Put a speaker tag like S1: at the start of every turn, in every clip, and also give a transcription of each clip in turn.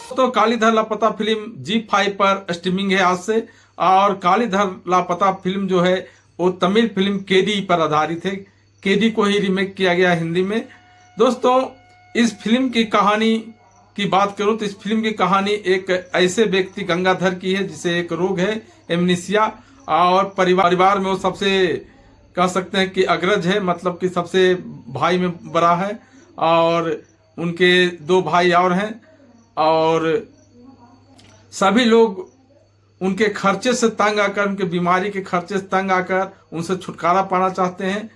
S1: तो कालीधर लापता film Zee5 पर स्ट्रीमिंग है आज से। और कालीधर लापता फिल्म जो है वो तमिल फिल्म केडी पर आधारित है। केडी को ही रीमेक किया गया हिंदी में। दोस्तों, इस फिल्म की कहानी की बात करूं तो इस फिल्म की कहानी एक ऐसे व्यक्ति गंगाधर की है जिसे एक रोग है एमनीसिया, और परिवार में वो सबसे कह सकते हैं कि अग्रज है, मतलब कि सबसे भाई में बड़ा है। और उनके दो भाई और हैं, और सभी लोग उनके खर्चे से तंग आकर, उनके बीमारी के खर्चे से तंग आकर उनसे छुटकारा पाना चाहते हैं।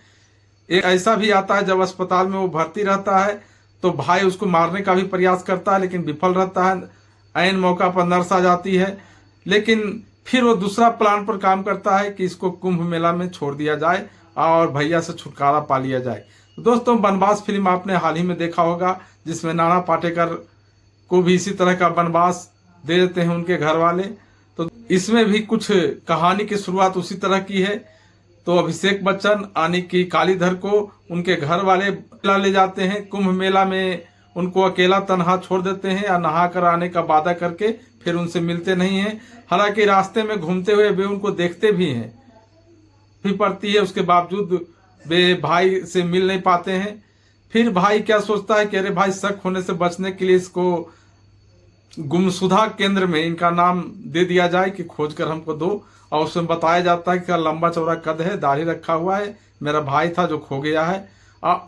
S1: एक ऐसा भी आता है जब अस्पताल में वो भर्ती रहता है तो भाई उसको मारने का भी प्रयास करता है लेकिन विफल रहता है। ऐन मौका पर नर्स आ जाती है, लेकिन फिर वो दूसरा प्लान पर काम करता है कि इसको कुंभ मेला में छोड़ दिया जाए और भैया से छुटकारा पा लिया जाए। तो दोस्तों, बनवास फिल्म आपने हाल ही में देखा होगा जिसमें नाना पाटेकर को भी इसी तरह का वनवास दे देते हैं उनके घर वाले। तो इसमें भी कुछ कहानी की शुरुआत उसी तरह की है। तो अभिषेक बच्चन यानी कि कालीधर को उनके घर वाले ले जाते हैं कुंभ मेला में, उनको अकेला तनहा छोड़ देते हैं या नहा कर आने का वादा करके फिर उनसे मिलते नहीं हैं। हालांकि रास्ते में घूमते हुए वे उनको देखते भी हैं भी पड़ती है, उसके बावजूद वे भाई से मिल नहीं पाते हैं। फिर भाई क्या सोचता है कि अरे भाई, शक होने से बचने के लिए इसको गुमशुदा केंद्र में इनका नाम दे दिया जाए कि खोज कर हमको दो। और उसमें बताया जाता है कि लंबा चौड़ा कद है, दाढ़ी रखा हुआ है, मेरा भाई था जो खो गया है।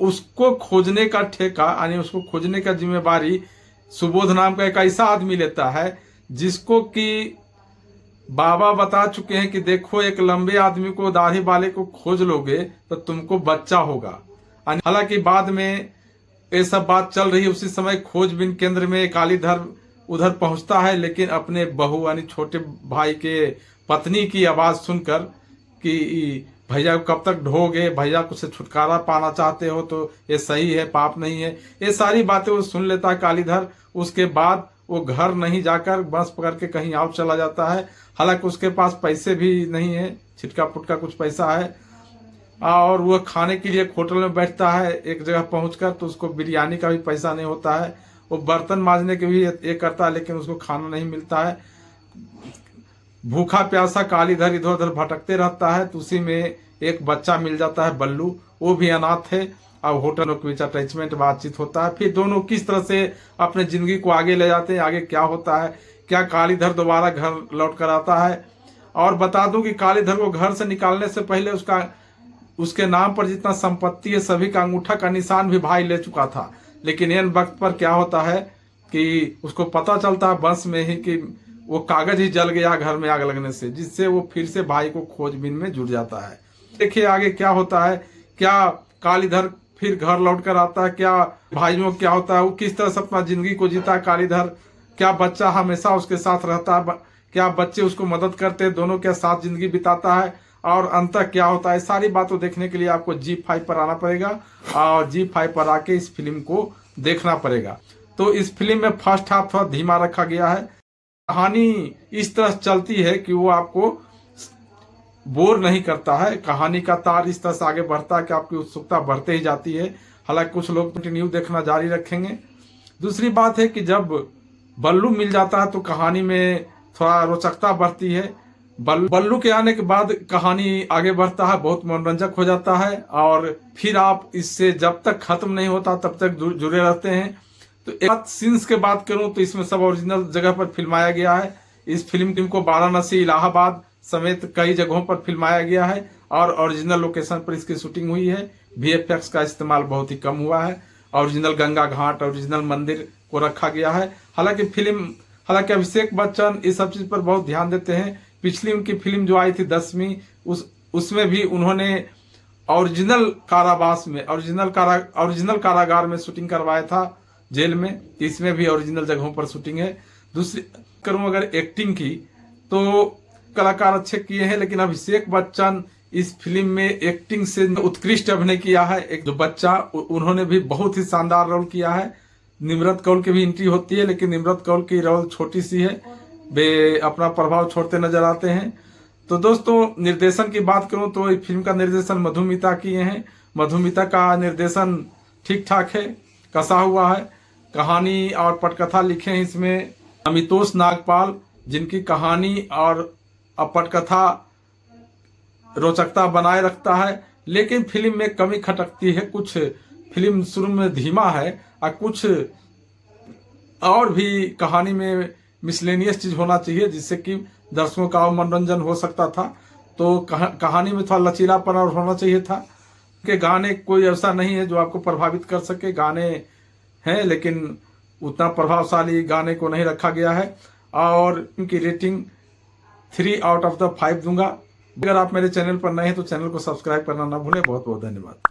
S1: उसको खोजने का ठेका यानी उसको खोजने का जिम्मेवारी सुबोध नाम का एक ऐसा आदमी लेता है जिसको कि बाबा बता चुके हैं कि देखो, एक लंबे आदमी को, दाढ़ी वाले को खोज लोगे तो तुमको बच्चा होगा। हालांकि बाद में ये सब बात चल रही है, उसी समय खोजबीन केंद्र में कालीधर उधर पहुंचता है, लेकिन अपने बहू यानी छोटे भाई के पत्नी की आवाज सुनकर कि भैया को कब तक ढोगे, भैया को से छुटकारा पाना चाहते हो तो ये सही है, पाप नहीं है, ये सारी बातें वो सुन लेता है कालीधर। उसके बाद वो घर नहीं जाकर बस पकड़ के कहीं और चला जाता है। हालांकि उसके पास पैसे भी नहीं है, छिटका पुटका कुछ पैसा है, और वो खाने के लिए होटल में बैठता है। एक जगह पहुंचकर तो उसको बिरयानी का भी पैसा नहीं होता है। वो बर्तन मांजने के भी ये करता है लेकिन उसको खाना नहीं मिलता है। भूखा प्यासा कालीधर इधर उधर भटकते रहता है। तो उसी में एक बच्चा मिल जाता है, बल्लू, वो भी अनाथ है। अब होटलों के बीच अटैचमेंट बातचीत होता है। फिर दोनों किस तरह से अपने जिंदगी को आगे ले जाते हैं, आगे क्या होता है, क्या कालीधर दोबारा घर लौट कर आता है। और बता दूं कि कालीधर को घर से निकालने से पहले उसके नाम पर जितना संपत्ति है सभी का अंगूठा का निशान भी भाई ले चुका था। लेकिन इन वक्त पर क्या होता है कि उसको पता चलता है बस में ही कि वो कागज ही जल गया घर में आग लगने से, जिससे वो फिर से भाई को खोजबीन में जुट जाता है। देखिए आगे क्या होता है, क्या कालीधर फिर घर लौट कर आता है, क्या भाइयों क्या होता है, वो किस तरह से अपना जिंदगी को जीता है कालीधर, क्या बच्चा हमेशा उसके साथ रहता है, क्या बच्चे उसको मदद करते हैं, दोनों के साथ जिंदगी बिताता है, और अंत क्या होता है। सारी बातों देखने के लिए आपको Zee5 पर आना पड़ेगा और Zee5 पर आके इस फिल्म को देखना पड़ेगा। तो इस फिल्म में फर्स्ट हाफ थोड़ा धीमा रखा गया है। कहानी इस तरह चलती है कि वो आपको बोर नहीं करता है। कहानी का तार इस तरह से आगे बढ़ता है कि आपकी उत्सुकता बढ़ते ही जाती है। हालांकि कुछ लोग कंटिन्यू देखना जारी रखेंगे। दूसरी बात है कि जब बल्लू मिल जाता है तो कहानी में थोड़ा रोचकता बढ़ती है। बल्लू के आने के बाद कहानी आगे बढ़ता है, बहुत मनोरंजक हो जाता है, और फिर आप इससे जब तक खत्म नहीं होता तब तक जुड़े रहते हैं। तो एक सीन्स के बात करूं तो इसमें सब ओरिजिनल जगह पर फिल्माया गया है। इस फिल्म को वाराणसी, इलाहाबाद समेत कई जगहों पर फिल्माया गया है और ओरिजिनल लोकेशन पर इसकी शूटिंग हुई है। VFX का इस्तेमाल बहुत ही कम हुआ है। ओरिजिनल गंगा घाट, ओरिजिनल मंदिर को रखा गया है। हालांकि अभिषेक बच्चन इस सब चीज पर बहुत ध्यान देते हैं। पिछली उनकी फिल्म जो आई थी 10वीं, उसमें भी उन्होंने ओरिजिनल कारावास में, ओरिजिनल कारागार में शूटिंग करवाया था, जेल में। इसमें भी ओरिजिनल जगहों पर शूटिंग है। दूसरी करूं अगर एक्टिंग की तो कलाकार अच्छे किए हैं, लेकिन अभिषेक बच्चन इस फिल्म में एक्टिंग से उत्कृष्ट अभिनय किया है। एक जो बच्चा, उन्होंने भी बहुत ही शानदार रोल किया है। निम्रत कौल की भी एंट्री होती है, लेकिन निम्रत कौल की रोल छोटी सी है, वे अपना प्रभाव छोड़ते नजर आते हैं। तो दोस्तों, निर्देशन की बात करूं तो इस फिल्म का निर्देशन मधुमिता किए हैं। मधुमिता का निर्देशन ठीक ठाक है, कसा हुआ है। कहानी और पटकथा लिखे हैं इसमें अमितोष नागपाल, जिनकी कहानी और पटकथा रोचकता बनाए रखता है, लेकिन फिल्म में कमी खटकती है। कुछ फिल्म शुरू में धीमा है और कुछ और भी कहानी में मिसलेनियस चीज होना चाहिए, जिससे कि दर्शकों का और मनोरंजन हो सकता था। तो कहानी में थोड़ा लचीलापन और होना चाहिए था। के गाने कोई ऐसा नहीं है जो आपको प्रभावित कर सके, गाने हैं लेकिन उतना प्रभावशाली गाने को नहीं रखा गया है। और इनकी रेटिंग 3 आउट ऑफ द 5 दूंगा। अगर आप मेरे चैनल पर नए हैं तो चैनल को सब्सक्राइब करना ना भूलें। बहुत बहुत धन्यवाद।